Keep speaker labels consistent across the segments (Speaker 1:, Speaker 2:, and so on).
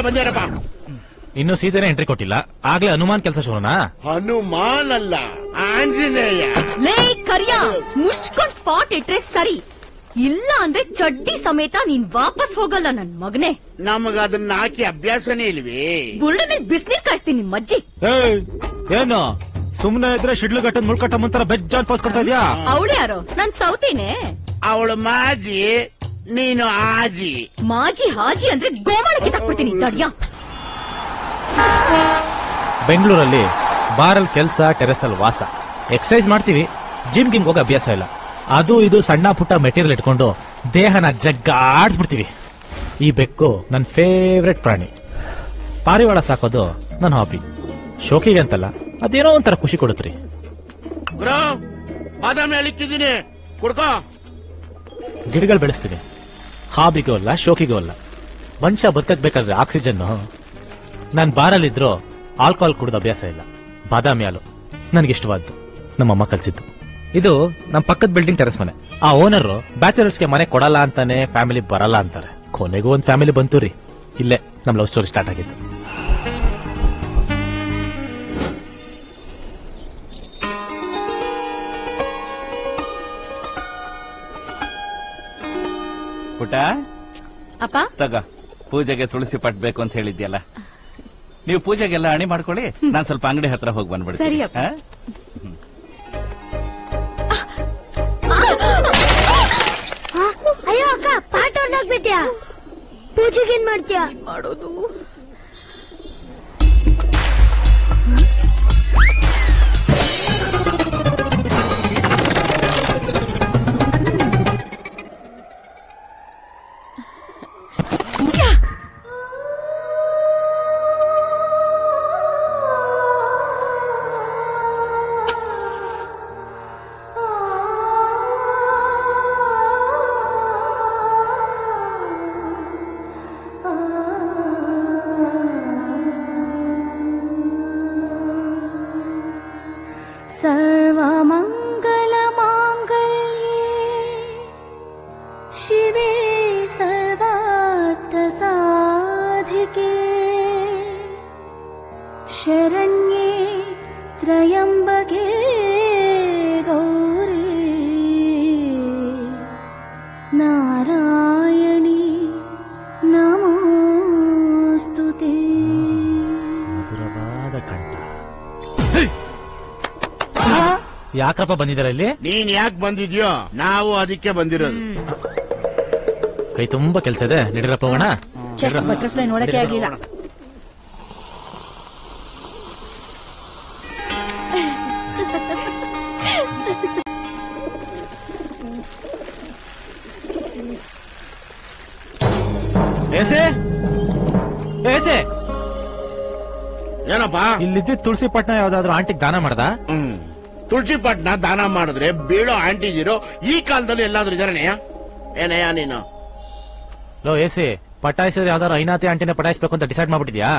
Speaker 1: ಬಂದೇರಪ್ಪ.
Speaker 2: ಇನ್ನು ಸೀತೆನೇ ಎಂಟ್ರಿ ಕೊಟ್ಟಿಲ್ಲ, ಆಗ್ಲೇ ಹನುಮಾನ್ ಕೆಲಸ ಶುರುನಾ?
Speaker 1: ಹನುಮಾನ್ ಅಲ್ಲ, ಆಂಜನೇಯ.
Speaker 3: ಲೇ ಕರಿಯ, ಮುಚ್ಕೊಂಡ್ ಪಾಟ್ ಇಟ್ರೆ ಸರಿ, ಇಲ್ಲ ಅಂದ್ರೆ ಚಡ್ಡಿ ಸಮೇತ ನೀನ್ ವಾಪಸ್ ಹೋಗಲ್ಲ ನನ್ ಮಗನೇ.
Speaker 1: ನಮಗ ಅದನ್ನ ಹಾಕಿ ಅಭ್ಯಾಸನೇ ಇಲ್ವೇ.
Speaker 3: ಬುರುಡ ಮೇಲೆ ಬಿಸಿನೀರ್ ಕಾಯಿಸ್ತೀನಿ ನಿಮ್ ಅಜ್ಜಿ.
Speaker 2: ಏನು ಸುಮ್ನೆ ಇದ್ರೆ ಶಿಡ್ಲು ಗಟ್ಟನ್ ಮುಳ್ಕಟ್ಟ ಮುಂತರ ಬೆಜ್ಜಾನ್ ಫೋಸ್ ಕೊಡ್ತಾ ಇದ್ಯಾ?
Speaker 3: ಅವಳು ಯಾರು? ನಾನ್ ಸೌತೇನೆ.
Speaker 1: ಅವಳು ಮಾಜಿ, ನೀನು ಆಜಿ.
Speaker 3: ಮಾಜಿ ಹಾಜಿ ಅಂದ್ರೆ ಗೋಮಾಳಕ್ಕೆ ತಕ್ಬಿಡ್ತೀನಿ ತಡ್ಯ.
Speaker 2: ಬೆಂಗಳೂರಲ್ಲಿ ಬಾರಲ್ ಕೆಲ್ಸ, ಟೆರೆಸ್ ಅಲ್ಲಿ ವಾಸ, ಎಕ್ಸರ್ಸೈಸ್ ಮಾಡ್ತೀವಿ, ಜಿಮ್ ಗಿಮ್ ಹೋಗೋ ಅಭ್ಯಾಸ ಇಲ್ಲ. ಅದು ಇದು ಸಣ್ಣ ಪುಟ್ಟ ಮೆಟೀರಿಯಲ್ ಇಟ್ಕೊಂಡು ದೇಹನ ಜಗ್ಗಾಡ್ಸ್ಬಿಡ್ತೀವಿ. ಈ ಬೆಕ್ಕು ನನ್ ಫೇವ್ರೆಟ್ ಪ್ರಾಣಿ. ಪಾರಿವಾಳ ಸಾಕೋದು ನನ್ನ ಹಾಬಿ. ಶೋಕಿಗೆ ಅಂತಲ್ಲ, ಅದೇನೋ ಒಂಥರ ಖುಷಿ ಕೊಡುತ್ರಿ.
Speaker 1: ಬಾದಾಮಿ ಹೇಳಿಕ್ಕಿದ್ದೀನಿ, ಕುಡ್ಕೋ.
Speaker 2: ಗಿಡಗಳು ಬೆಳೆಸ್ತೀನಿ, ಹಾಬಿಗೂ ಅಲ್ಲ ಶೋಕಿಗೂ ಅಲ್ಲ. ಮನುಷ್ಯ ಬದುಕಬೇಕಾದ್ರೆ ಆಕ್ಸಿಜನ್. ನಾನ್ ಬಾರಲ್ಲಿದ್ರು ಆಲ್ಕೋಹಾಲ್ ಕುಡಿದ ಅಭ್ಯಾಸ ಇಲ್ಲ. ಬಾದಾಮಿ ಹಾಲು ನನ್ಗಿಷ್ಟವಾದ್ದು, ನಮ್ಮಮ್ಮ ಕಲ್ಸಿದ್ದು. ಇದು ನಮ್ ಪಕ್ಕದ ಬಿಲ್ಡಿಂಗ್ ಟೆರೆಸ್ ಮನೆ. ಆ ಓನರ್ ಬ್ಯಾಚಲರ್ಸ್ಗೆ ಮನೆ ಕೊಡಲ್ಲ ಅಂತಾನೆ, ಫ್ಯಾಮಿಲಿ ಬರಲ್ಲ ಅಂತಾರೆ. ಕೊನೆಗೂ ಒಂದ್ ಫ್ಯಾಮಿಲಿ ಬಂತು ರೀ. ಇಲ್ಲೇ ನಮ್ ಲವ್ ಸ್ಟೋರಿ ಸ್ಟಾರ್ಟ್ ಆಗಿತ್ತು.
Speaker 4: ಪುಟ
Speaker 3: ಅಪ್ಪ
Speaker 4: ತಗ, ಪೂಜೆಗೆ ತುಳಸಿ ಪಟ್ ಬೇಕು ಅಂತ ಹೇಳಿದ್ಯಲ್ಲ, ನೀವು ಪೂಜೆಗೆಲ್ಲ ಅಣಿ ಮಾಡ್ಕೊಳ್ಳಿ, ನಾನ್ ಸ್ವಲ್ಪ ಅಂಗಡಿ ಹತ್ರ ಹೋಗಿ ಬಂದ್ಬಿಡ್ತೀನಿ.
Speaker 3: ಸರಿ ಅಪ್ಪ.
Speaker 5: ಅಯ್ಯೋ ಅಕ್ಕ, ಪಾಠ ಹೊರಡೋಗ್ಬಿಟ್ಯಾ? ಪೂಜೆಗೆ ಏನ್ ಮಾಡ್ತೀಯಾ?
Speaker 3: ಮಾಡೋದು
Speaker 2: ಯಾಕ್ರಪ್ಪ ಬಂದಿದಾರ ಇಲ್ಲಿ?
Speaker 1: ನೀನ್ ಯಾಕೆ ಬಂದಿದ್ಯೋ, ನಾವು ಅದಕ್ಕೆ ಬಂದಿರೋದು.
Speaker 2: ಕೈ ತುಂಬಾ ಕೆಲ್ಸ ಇದೆ, ನಡೀರಪ್ಪ ಹೋಗೋಣ.
Speaker 3: ಬಟರ್ಫ್ಲೈ ನೋಡಕ್ಕೆ ಆಗ್ಲಿಲ್ಲ.
Speaker 1: ಏನಪ್ಪ
Speaker 2: ಇಲ್ಲಿದ್ದ ತುಳಸಿ ಪಟ್ನ ಯಾವ್ದಾದ್ರು ಆಂಟಿಗೆ ದಾನ ಮಾಡ್ದ?
Speaker 1: ತುಳಸಿ ಪಟ್ನ ದಾನ ಮಾಡಿದ್ರೆ ಬೀಳೋ ಆಂಟಿದಿರೋ ಈ ಕಾಲದಲ್ಲಿ ಎಲ್ಲಾದ್ರೂ ಇದಾರನೆಯ? ಏನಯ್ಯ ನೀನು?
Speaker 2: ಲೋ ಏಸಿ, ಪಟಾಯಿಸಿದ್ರೆ ಯಾವ್ದಾದ್ರು ಐನಾತಿ ಆಂಟಿನ ಪಟಾಯಿಸ್ಬೇಕು ಅಂತ ಡಿಸೈಡ್ ಮಾಡ್ಬಿಟ್ಟಿದ್ಯಾ?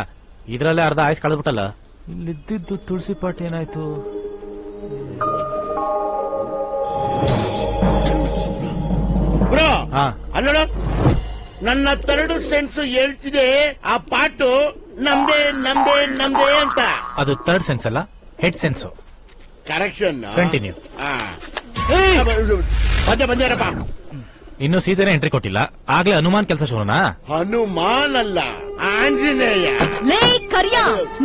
Speaker 2: ಇದ್ರಲ್ಲೇ ಅರ್ಧ ಆಯ್ಸ್ ಕಳೆದ್ಬಿಟ್ಟಲ್ಲ. ಇಲ್ಲಿದ್ದು ತುಳಸಿ ಪಾಟ್ ಏನಾಯ್ತು?
Speaker 1: ಬ್ರೋ ಅಲ್ಲೋಡ, ನನ್ನ ಥರ್ಡ್ ಸೆನ್ಸ್ ಹೇಳ್ತಿದೆ ಆ ಪಾಟು ನಮ್ದೇ ನಮ್ದೇ ನಮ್ದೇ ಅಂತ.
Speaker 2: ಅದು ಥರ್ಡ್ ಸೆನ್ಸ್ ಅಲ್ಲ, ಹೆಡ್ ಸೆನ್ಸ್.
Speaker 1: ಕರೆಕ್ಷನ್.
Speaker 2: ಕಂಟಿನ್ಯೂ.
Speaker 1: ಬಂದೇರಪ್ಪ.
Speaker 2: ಇನ್ನು ಸೀತೆನೇ ಎಂಟ್ರಿ ಕೊಟ್ಟಿಲ್ಲ, ಆಗ್ಲೇ ಹನುಮಾನ್ ಕೆಲಸ ಶುರುನಾ?
Speaker 1: ಹನುಮಾನ್ ಅಲ್ಲ, ಆಂಜನೇಯ.
Speaker 3: ಲೇ ಕರಿಯ,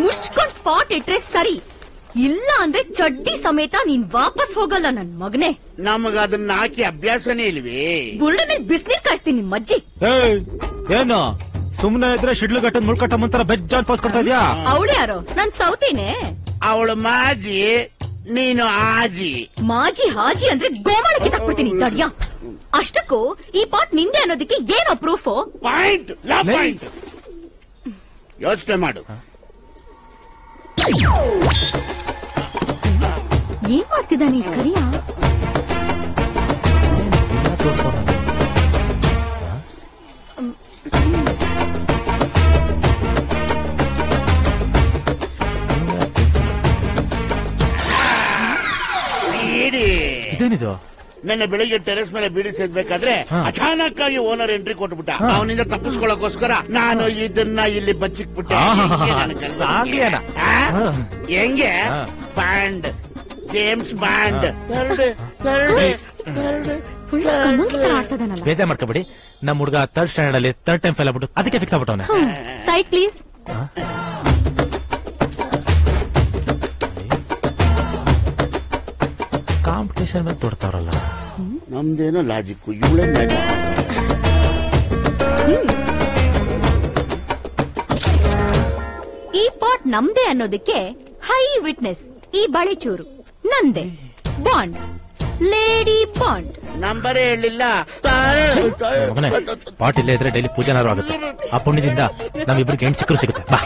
Speaker 3: ಮುಚ್ಕೊಂಡ್ ಪಾಟ್ ಇಟ್ರೆ ಸರಿ, ಇಲ್ಲ ಅಂದ್ರೆ ಚಡ್ಡಿ ಸಮೇತ ನೀನ್ ವಾಪಸ್ ಹೋಗಲ್ಲ ನನ್ ಮಗನೇ.
Speaker 1: ನಮಗ ಅದನ್ನ ಹಾಕಿ ಅಭ್ಯಾಸನೇ ಇಲ್ವೇ.
Speaker 3: ಬುರುಡ ಮೇಲೆ ಬಿಸಿನೀರ್ ಕಾಯಿಸ್ತೀನಿ ನಿಮ್ ಅಜ್ಜಿ.
Speaker 2: ಏನು ಸುಮ್ನೆ ಇದ್ರೆ ಶಿಡ್ಲು ಗಟ್ಟನ್ ಮುಳ್ಕಟ್ಟ ಮುಂತರ ಬೆಜ್ಜಾನ್ ಫೋಸ್ ಕೊಡ್ತಾ ಇದ್ಯಾ?
Speaker 3: ಅವಳು ಯಾರು? ನಾನ್ ಸೌತೇನೆ.
Speaker 1: ಅವಳು ಮಾಜಿ, ನೀನು ಆಜಿ.
Speaker 3: ಮಾಜಿ ಹಾಜಿ ಅಂದ್ರೆ ಗೋಮಾಳಕ್ಕೆ ತಕ್ಬಿಡ್ತೀನಿ ತಡ್ಯ. ಅಷ್ಟಕ್ಕೂ ಈ ಪಾಟ್ ನಿಂದೆ ಅನ್ನೋದಕ್ಕೆ ಏನೋ ಪ್ರೂಫು?
Speaker 1: ಪಾಯಿಂಟ್ ಪಾಯಿಂಟ್ ಯೋಚನೆ ಮಾಡು.
Speaker 3: ಏನ್ ಮಾಡ್ತಿದ್ದಾನೆ ಈ ಕರಿಯ?
Speaker 2: ಇದೇನಿದು?
Speaker 1: ನಿನ್ನೆ ಬೆಳಿಗ್ಗೆ ಟೆರೆಸ್ ಮೇಲೆ ಬೀಡಿ ಸೇದ್ಬೇಕಾದ್ರೆ ಅಚಾನಕ್ ಆಗಿ ಓನರ್ ಎಂಟ್ರಿ ಕೊಟ್ಬಿಟ್ಟ. ಅವನಿಂದ ತಪ್ಪಿಸ್ಕೊಳ್ಳೋಕೋಸ್ಕರ ನಾನು ಇದನ್ನ ಇಲ್ಲಿ ಬಚ್ಚಿಕ್ಬಿಟ್ಟೆ.
Speaker 2: ಸಾಗ್ಲಿ ಅಣ್ಣ.
Speaker 1: ಹೆಂಗೆ ಬ್ಯಾಂಡ್ ಜೇಮ್ಸ್ ಬ್ಯಾಂಡ್
Speaker 2: ಬೇಜಾರ್ ಮಾಡ್ಕೊಬೇಡಿ. ನಮ್ ಹುಡುಗ 3rd ಸ್ಟ್ಯಾಂಡರ್ಡ್ ಅಲ್ಲಿ 3rd ಟೈಮ್ ಫೇಲ್ ಆಗ್ಬಿಟ್ಟು ಅದಕ್ಕೆ ಫಿಕ್ಸ್ ಆಗ್ಬಿಟ್ಟವನೆ.
Speaker 3: Side please.
Speaker 2: ಕಾಂಪಿಟೇಷನ್ ಮೇಲೆ ತೊಡ್ತಾವ್ರಲ್ಲ.
Speaker 1: ನಮ್ದೇನೋ ಲಾಜಿಕ್ ಇವಳೇ ಮ್ಯಾಜಿಕ್.
Speaker 3: ಈ ಪಾಟ್ ನಮ್ದೇ ಅನ್ನೋದಕ್ಕೆ ಹೈ ವಿಟ್ನೆಸ್. ಈ ಬಳೆಚೂರು ನಂದೆ. Bond lady bond.
Speaker 1: ನಂಬರೇ ಹೇಳಿಲ್ಲ.
Speaker 2: ಮಗನೇ, ಪಾಟ್ ಇಲ್ಲೇ ಇದ್ರೆ ಡೈಲಿ ಪೂಜೆನಾರು ಆಗುತ್ತೆ. ಆ ಪುಣ್ಯದಿಂದ ನಮ್ಮಿಬ್ರಿಗೆ ಹೆಣ್ಣು ಸಿಕ್ಕರು ಸಿಗುತ್ತೆ. ಬಾ.